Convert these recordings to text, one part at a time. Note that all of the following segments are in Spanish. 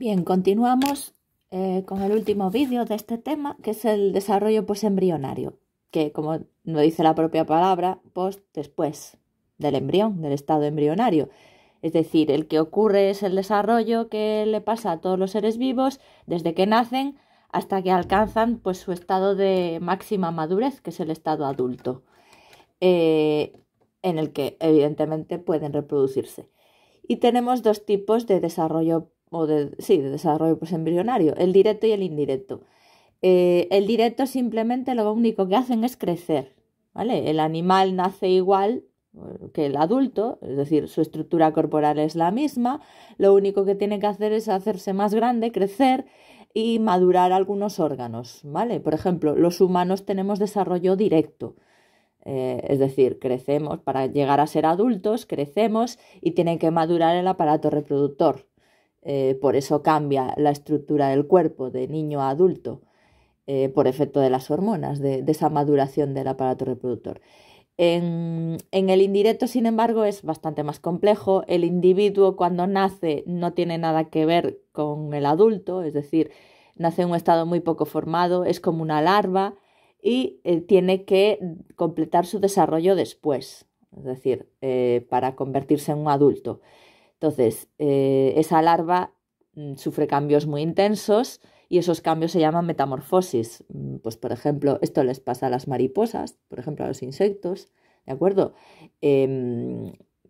Bien, continuamos con el último vídeo de este tema, que es el desarrollo posembrionario, que como lo dice la propia palabra, después del embrión, del estado embrionario. Es decir, el que ocurre es el desarrollo que le pasa a todos los seres vivos desde que nacen hasta que alcanzan pues, su estado de máxima madurez, que es el estado adulto, en el que evidentemente pueden reproducirse. Y tenemos dos tipos de desarrollo de desarrollo posembrionario, el directo y el indirecto. El directo simplemente lo único que hacen es crecer, ¿vale? El animal nace igual que el adulto, es decir, su estructura corporal es la misma, lo único que tiene que hacer es hacerse más grande, crecer y madurar algunos órganos, ¿vale? Por ejemplo, los humanos tenemos desarrollo directo. Es decir, crecemos para llegar a ser adultos, crecemos y tiene que madurar el aparato reproductor. Por eso cambia la estructura del cuerpo de niño a adulto, por efecto de las hormonas, de esa maduración del aparato reproductor. En el indirecto, sin embargo, es bastante más complejo. El individuo cuando nace no tiene nada que ver con el adulto, es decir, nace en un estado muy poco formado, es como una larva y tiene que completar su desarrollo después, es decir, para convertirse en un adulto. Entonces, esa larva sufre cambios muy intensos y esos cambios se llaman metamorfosis. Pues, por ejemplo, esto les pasa a las mariposas, por ejemplo, a los insectos, ¿de acuerdo?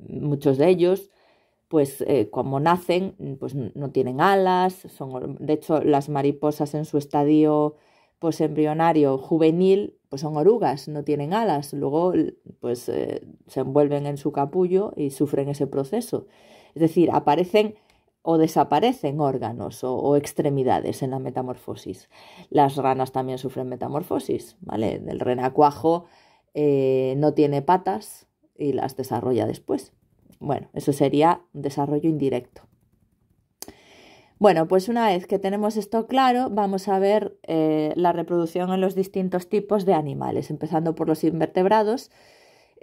Muchos de ellos, pues, como nacen, pues no tienen alas. De hecho, las mariposas en su estadio posembrionario juvenil, pues son orugas, no tienen alas. Luego, pues, se envuelven en su capullo y sufren ese proceso. Es decir, aparecen o desaparecen órganos o extremidades en la metamorfosis. Las ranas también sufren metamorfosis, ¿vale? El renacuajo no tiene patas y las desarrolla después. Bueno, eso sería un desarrollo indirecto. Bueno, pues una vez que tenemos esto claro, vamos a ver la reproducción en los distintos tipos de animales, empezando por los invertebrados.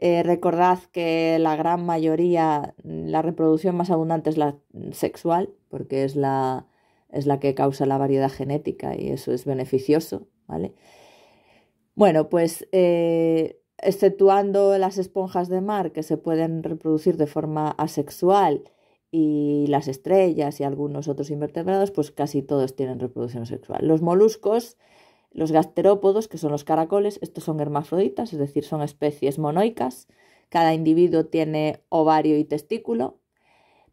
Recordad que la gran mayoría, la reproducción más abundante es la sexual, porque es la que causa la variedad genética y eso es beneficioso, ¿vale? Bueno, pues exceptuando las esponjas de mar que se pueden reproducir de forma asexual y las estrellas y algunos otros invertebrados, pues casi todos tienen reproducción sexual. Los moluscos, los gasterópodos, que son los caracoles, estos son hermafroditas, es decir, son especies monoicas. Cada individuo tiene ovario y testículo,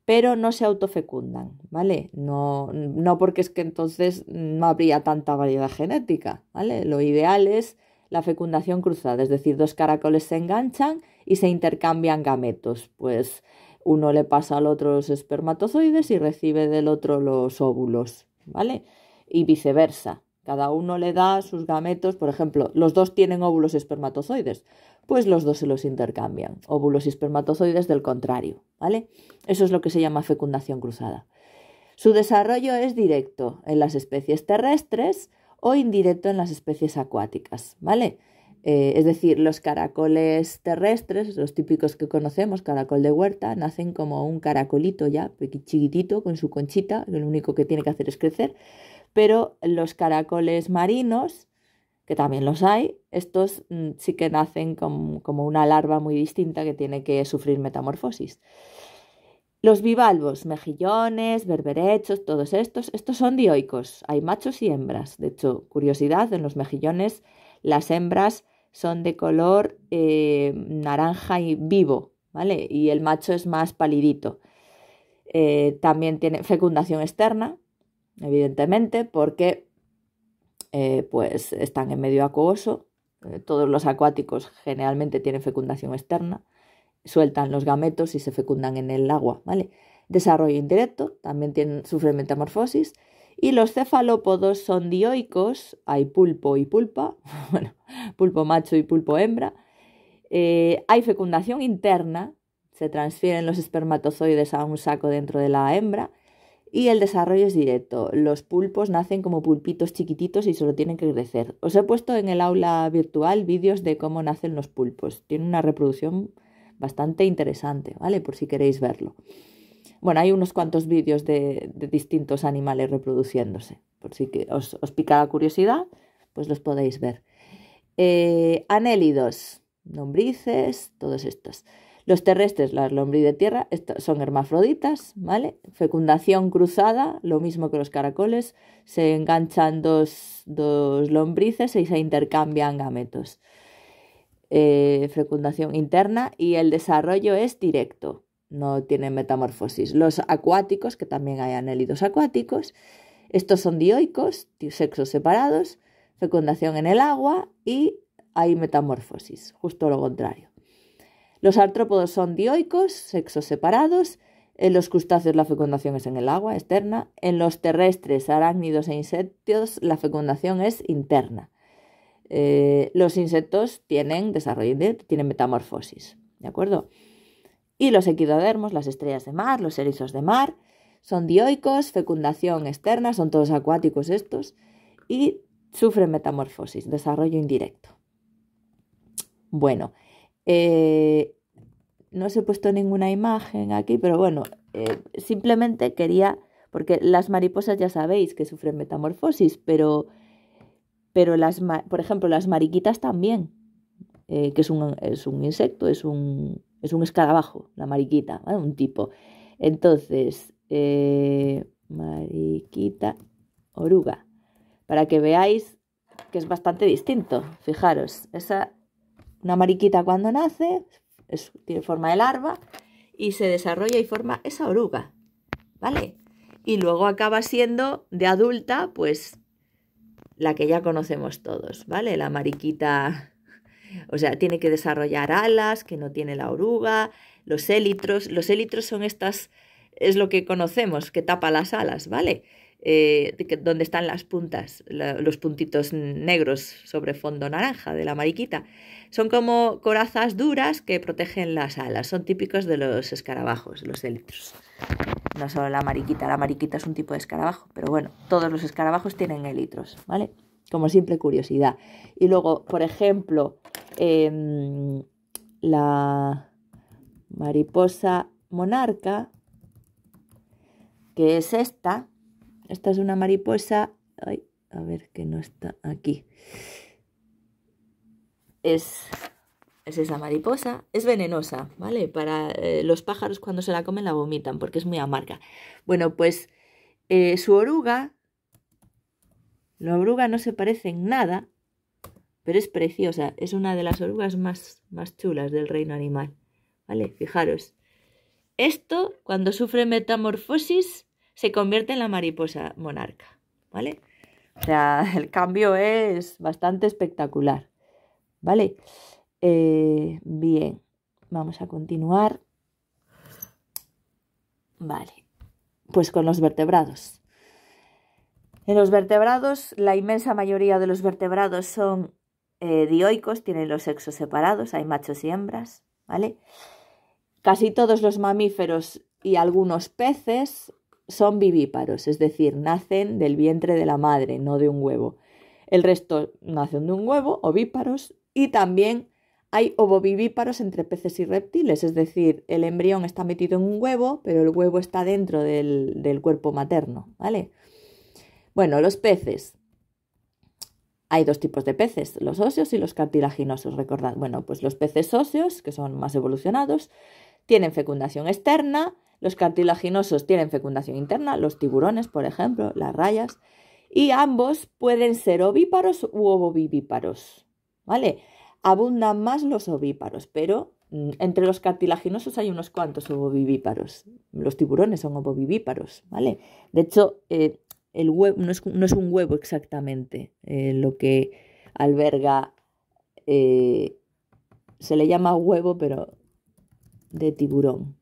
pero no se autofecundan, ¿vale? No porque es que entonces no habría tanta variedad genética, ¿vale? Lo ideal es la fecundación cruzada, es decir, dos caracoles se enganchan y se intercambian gametos, pues uno le pasa al otro los espermatozoides y recibe del otro los óvulos, ¿vale? Y viceversa. Cada uno le da sus gametos, por ejemplo, los dos tienen óvulos y espermatozoides, pues los dos se los intercambian, óvulos y espermatozoides del contrario, ¿vale? Eso es lo que se llama fecundación cruzada. Su desarrollo es directo en las especies terrestres o indirecto en las especies acuáticas, ¿vale? Es decir, los caracoles terrestres, los típicos que conocemos, caracol de huerta, nacen como un caracolito ya, chiquitito, con su conchita, que lo único que tiene que hacer es crecer. Pero los caracoles marinos, que también los hay, estos sí que nacen como una larva muy distinta que tiene que sufrir metamorfosis. Los bivalvos, mejillones, berberechos, todos estos son dioicos, hay machos y hembras. De hecho, curiosidad, en los mejillones las hembras son de color naranja y vivo, ¿vale? Y el macho es más palidito. También tiene fecundación externa, evidentemente, porque pues están en medio acuoso. Todos los acuáticos generalmente tienen fecundación externa, sueltan los gametos y se fecundan en el agua, ¿vale? Desarrollo indirecto, también sufren metamorfosis. Y los cefalópodos son dioicos, hay pulpo y pulpa, bueno, pulpo macho y pulpo hembra. Hay fecundación interna, se transfieren los espermatozoides a un saco dentro de la hembra. Y el desarrollo es directo. Los pulpos nacen como pulpitos chiquititos y solo tienen que crecer. Os he puesto en el aula virtual vídeos de cómo nacen los pulpos. Tiene una reproducción bastante interesante, ¿vale? Por si queréis verlo. Bueno, hay unos cuantos vídeos de distintos animales reproduciéndose. Por si que os pica la curiosidad, pues los podéis ver. Anélidos, lombrices, todos estos. Los terrestres, las lombrices de tierra, son hermafroditas, ¿vale? Fecundación cruzada, lo mismo que los caracoles. Se enganchan dos lombrices y se intercambian gametos. Fecundación interna y el desarrollo es directo, no tienen metamorfosis. Los acuáticos, que también hay anélidos acuáticos, estos son dioicos, sexos separados, fecundación en el agua y hay metamorfosis, justo lo contrario. Los artrópodos son dioicos, sexos separados. En los crustáceos la fecundación es en el agua, externa. En los terrestres, arácnidos e insectos, la fecundación es interna. Los insectos tienen desarrollo, tienen metamorfosis, ¿de acuerdo? Y los equidodermos, las estrellas de mar, los erizos de mar, son dioicos, fecundación externa, son todos acuáticos estos, y sufren metamorfosis, desarrollo indirecto. Bueno, no os he puesto ninguna imagen aquí, pero bueno, simplemente quería, porque las mariposas ya sabéis que sufren metamorfosis, pero por ejemplo, las mariquitas también, que es un insecto, es un escarabajo, la mariquita, ¿vale? Un tipo. Entonces, mariquita, oruga, para que veáis que es bastante distinto. Fijaros, una mariquita cuando nace tiene forma de larva y se desarrolla y forma esa oruga, ¿vale? Y luego acaba siendo de adulta, pues la que ya conocemos todos, ¿vale? La mariquita, o sea, tiene que desarrollar alas, que no tiene la oruga, los élitros son es lo que conocemos, que tapa las alas, ¿vale? Donde están las puntas, los puntitos negros sobre fondo naranja de la mariquita. Son como corazas duras que protegen las alas, son típicos de los escarabajos, los élitros. No solo la mariquita es un tipo de escarabajo, pero bueno, todos los escarabajos tienen élitros, ¿vale? Como simple curiosidad. Y luego, por ejemplo, la mariposa monarca, que es esta es una mariposa, a ver que no está aquí, es esa mariposa, es venenosa, ¿vale? Para los pájaros cuando se la comen la vomitan porque es muy amarga. Bueno, pues su oruga, la oruga no se parece en nada, pero es preciosa, es una de las orugas más chulas del reino animal, ¿vale? Fijaros, esto cuando sufre metamorfosis se convierte en la mariposa monarca, ¿vale? O sea, el cambio es bastante espectacular, ¿vale? Bien, vamos a continuar. Vale, pues con los vertebrados. En los vertebrados, la inmensa mayoría de los vertebrados son dioicos, tienen los sexos separados, hay machos y hembras, ¿vale? Casi todos los mamíferos y algunos peces son vivíparos, es decir, nacen del vientre de la madre, no de un huevo. El resto nacen de un huevo, ovíparos, y también hay ovovivíparos entre peces y reptiles, es decir, el embrión está metido en un huevo, pero el huevo está dentro del cuerpo materno, ¿vale? Bueno, los peces. Hay dos tipos de peces, los óseos y los cartilaginosos, recordad. Bueno, pues los peces óseos, que son más evolucionados, tienen fecundación externa, los cartilaginosos tienen fecundación interna, los tiburones, por ejemplo, las rayas, y ambos pueden ser ovíparos u ovovivíparos, ¿vale? Abundan más los ovíparos, pero entre los cartilaginosos hay unos cuantos ovovivíparos. Los tiburones son ovovivíparos, ¿vale? De hecho, el huevo no es un huevo exactamente lo que alberga, se le llama huevo, pero de tiburón.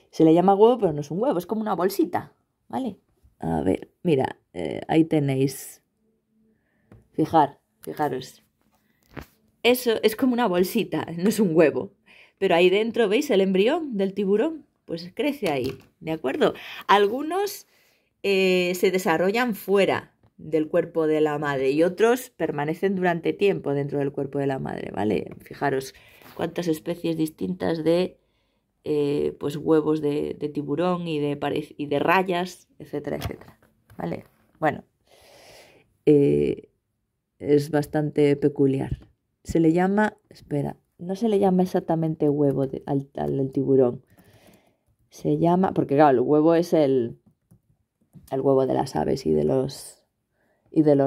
Se le llama huevo, pero no es un huevo, es como una bolsita, ¿vale? A ver, mira, ahí tenéis. Fijaros. Eso es como una bolsita, no es un huevo. Pero ahí dentro, ¿veis el embrión del tiburón? Pues crece ahí, ¿de acuerdo? Algunos se desarrollan fuera del cuerpo de la madre y otros permanecen durante tiempo dentro del cuerpo de la madre, ¿vale? Fijaros cuántas especies distintas de pues huevos de tiburón y de rayas, etcétera, etcétera. ¿Vale? Bueno, es bastante peculiar. Se le llama, espera, no se le llama exactamente huevo al tiburón. Se llama, porque claro, el huevo es el huevo de las aves y de los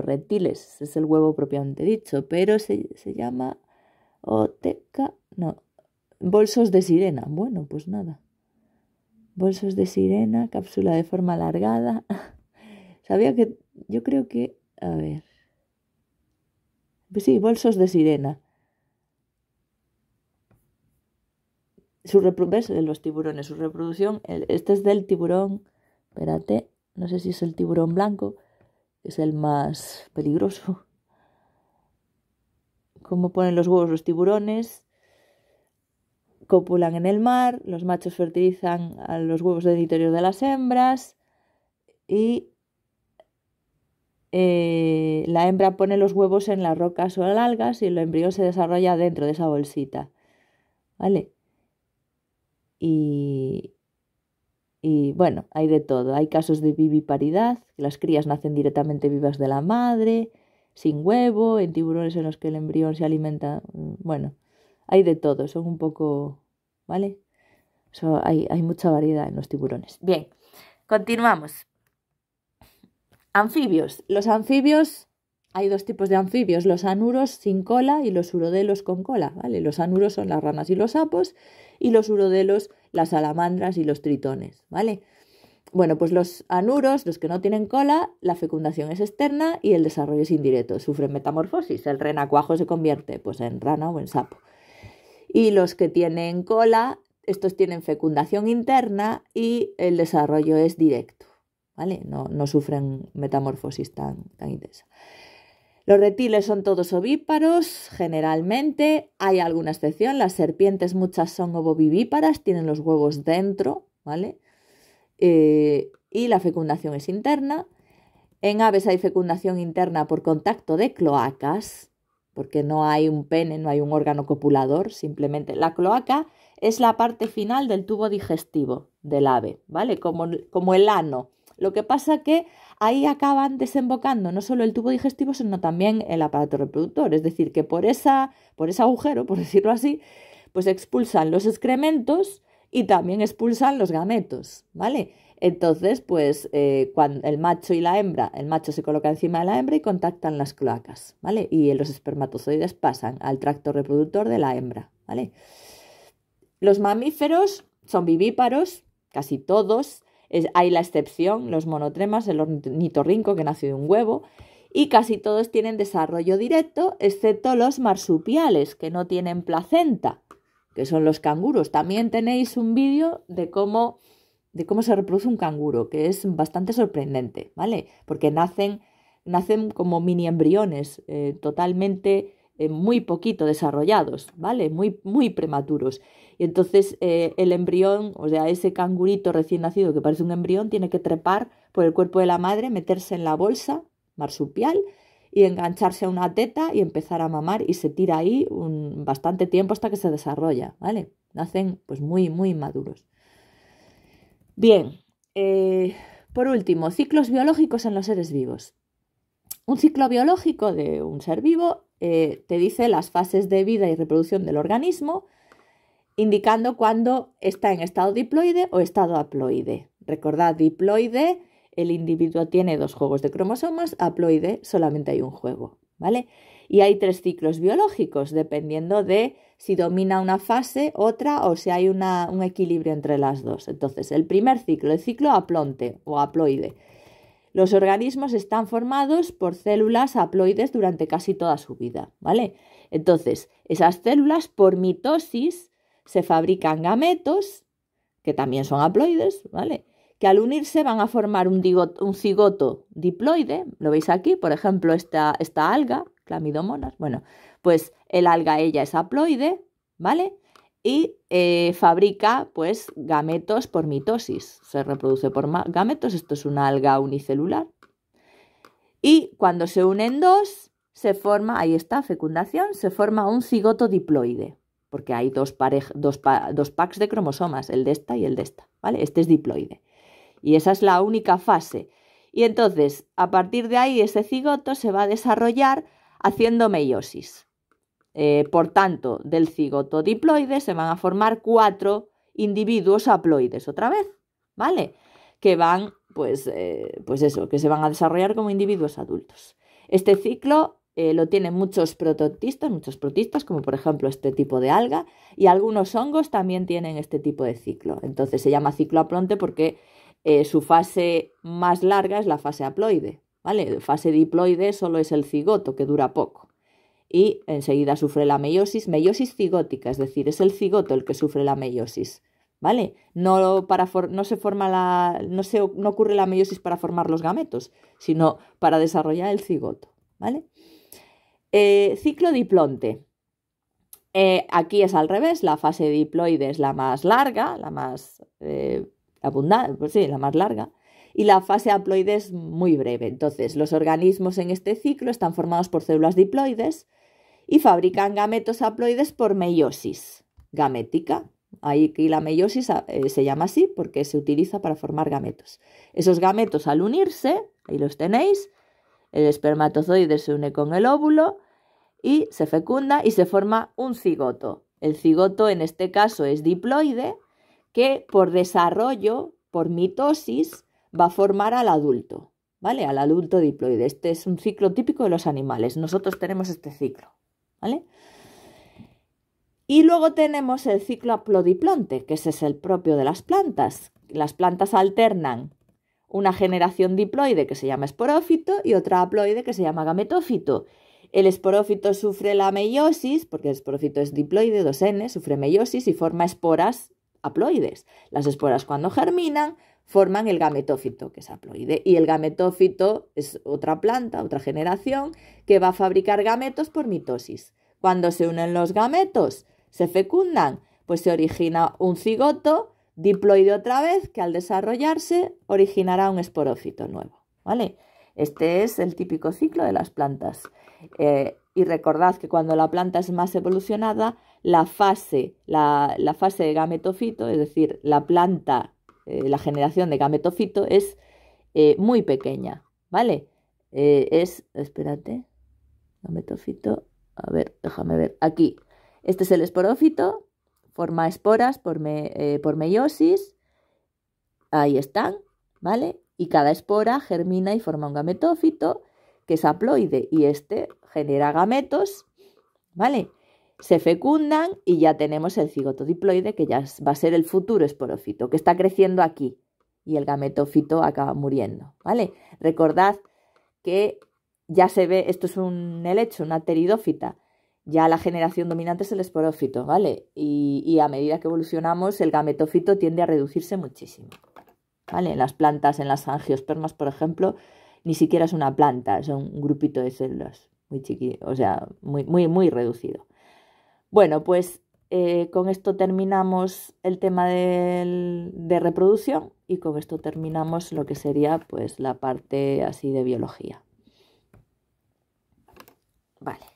reptiles. Es el huevo propiamente dicho, pero se llama bolsos de sirena. Bueno, pues nada. Bolsos de sirena, cápsula de forma alargada. Yo creo que, a ver. Pues sí, bolsos de sirena. ¿Ves? Los tiburones, su reproducción. Este es del tiburón. Espérate, no sé si es el tiburón blanco. Es el más peligroso. ¿Cómo ponen los huevos los tiburones? Copulan en el mar. Los machos fertilizan a los huevos del interior de las hembras. Y la hembra pone los huevos en las rocas o algas y el embrión se desarrolla dentro de esa bolsita. ¿Vale? Y bueno, hay de todo. Hay casos de viviparidad, que las crías nacen directamente vivas de la madre, sin huevo, en tiburones en los que el embrión se alimenta. Bueno, hay de todo, son un poco, ¿vale? Hay mucha variedad en los tiburones. Bien, continuamos. Anfibios. Los anfibios, hay dos tipos de anfibios, los anuros sin cola y los urodelos con cola, ¿vale? Los anuros son las ranas y los sapos y los urodelos las salamandras y los tritones, ¿vale? Bueno, pues los anuros, los que no tienen cola, la fecundación es externa y el desarrollo es indirecto, sufren metamorfosis, el renacuajo se convierte pues en rana o en sapo. Y los que tienen cola, estos tienen fecundación interna y el desarrollo es directo, ¿vale? No sufren metamorfosis tan intensa. Los reptiles son todos ovíparos, generalmente. Hay alguna excepción, las serpientes muchas son ovovivíparas, tienen los huevos dentro, ¿vale? Y la fecundación es interna. En aves hay fecundación interna por contacto de cloacas, porque no hay un pene, no hay un órgano copulador, simplemente la cloaca es la parte final del tubo digestivo del ave, ¿vale? Como el ano. Lo que pasa que ahí acaban desembocando no solo el tubo digestivo, sino también el aparato reproductor. Es decir, que por ese agujero, por decirlo así, pues expulsan los excrementos y también expulsan los gametos, ¿vale? Entonces, pues cuando el macho y la hembra, el macho se coloca encima de la hembra y contactan las cloacas, ¿vale? Y los espermatozoides pasan al tracto reproductor de la hembra, ¿vale? Los mamíferos son vivíparos, casi todos. Hay la excepción, los monotremas, el ornitorrinco que nació de un huevo, y casi todos tienen desarrollo directo, excepto los marsupiales, que no tienen placenta, que son los canguros. También tenéis un vídeo de cómo se reproduce un canguro, que es bastante sorprendente, ¿vale? Porque nacen como mini embriones, totalmente muy poquito desarrollados, ¿vale? Muy, muy prematuros. Y entonces el embrión, o sea, ese cangurito recién nacido que parece un embrión, tiene que trepar por el cuerpo de la madre, meterse en la bolsa marsupial y engancharse a una teta y empezar a mamar, y se tira ahí bastante tiempo hasta que se desarrolla, ¿vale? Nacen pues muy, muy maduros. Bien, por último, ciclos biológicos en los seres vivos. Un ciclo biológico de un ser vivo te dice las fases de vida y reproducción del organismo, indicando cuándo está en estado diploide o estado haploide. Recordad, diploide, el individuo tiene 2 juegos de cromosomas, haploide, solamente hay un juego, ¿vale? Y hay 3 ciclos biológicos, dependiendo de si domina una fase, otra, o si hay un equilibrio entre las dos. Entonces, el primer ciclo, el ciclo haplonte o haploide. Los organismos están formados por células haploides durante casi toda su vida, ¿vale? Entonces, esas células, por mitosis, se fabrican gametos, que también son haploides, ¿vale? Que al unirse van a formar un cigoto diploide. Lo veis aquí, por ejemplo, esta alga, Chlamydomonas. Bueno, pues el alga, ella es haploide, ¿vale? Y fabrica, pues, gametos por mitosis. Se reproduce por gametos. Esto es una alga unicelular. Y cuando se unen dos, se forma, ahí está, fecundación, se forma un cigoto diploide, porque hay dos packs de cromosomas, el de esta y el de esta, ¿vale? Este es diploide. Y esa es la única fase. Y entonces, a partir de ahí, ese cigoto se va a desarrollar haciendo meiosis. Por tanto, del cigoto diploide se van a formar 4 individuos haploides otra vez, ¿vale? Que van, pues eso, que se van a desarrollar como individuos adultos. Este ciclo lo tienen muchos protistas, como por ejemplo este tipo de alga, y algunos hongos también tienen este tipo de ciclo. Entonces se llama ciclo haplonte porque su fase más larga es la fase haploide, ¿vale? Fase diploide solo es el cigoto, que dura poco. Y enseguida sufre la meiosis cigótica, es decir, es el cigoto el que sufre la meiosis, ¿vale? No ocurre la meiosis para formar los gametos, sino para desarrollar el cigoto, ¿vale? Ciclo diplonte. Aquí es al revés, la fase diploide es la más larga, la más abundante, pues sí, la más larga, y la fase haploide es muy breve. Entonces, los organismos en este ciclo están formados por células diploides y fabrican gametos haploides por meiosis gamética. Ahí la meiosis se llama así porque se utiliza para formar gametos. Esos gametos, al unirse, ahí los tenéis, el espermatozoide se une con el óvulo y se fecunda y se forma un cigoto. El cigoto en este caso es diploide, que por desarrollo, por mitosis, va a formar al adulto, ¿vale? Al adulto diploide. Este es un ciclo típico de los animales. Nosotros tenemos este ciclo, ¿vale? Y luego tenemos el ciclo haplodiplonte, que ese es el propio de las plantas. Las plantas alternan una generación diploide que se llama esporófito y otra haploide que se llama gametófito. El esporófito sufre la meiosis, porque el esporófito es diploide, 2N, sufre meiosis y forma esporas haploides. Las esporas, cuando germinan, forman el gametófito, que es haploide, y el gametófito es otra planta, otra generación, que va a fabricar gametos por mitosis. Cuando se unen los gametos, se fecundan, pues se origina un cigoto diploide otra vez, que al desarrollarse originará un esporófito nuevo, ¿vale? Este es el típico ciclo de las plantas. Y recordad que cuando la planta es más evolucionada, la fase de gametofito, es decir, la planta, la generación de gametofito es muy pequeña, ¿vale? Espérate, gametofito, a ver, déjame ver, aquí. Este es el esporófito, forma esporas por meiosis, ahí están, ¿vale? Y cada espora germina y forma un gametófito, que es haploide, y este genera gametos, ¿vale? Se fecundan y ya tenemos el cigoto diploide, que ya va a ser el futuro esporófito, que está creciendo aquí, y el gametófito acaba muriendo, ¿vale? Recordad que ya se ve, esto es un helecho, una pteridófita, ya la generación dominante es el esporófito, ¿vale? Y a medida que evolucionamos, el gametófito tiende a reducirse muchísimo, ¿vale? En las plantas, en las angiospermas, por ejemplo, ni siquiera es una planta, es un grupito de células muy chiquito, o sea, muy reducido. Bueno, pues con esto terminamos el tema de reproducción y con esto terminamos lo que sería pues la parte así de biología. Vale.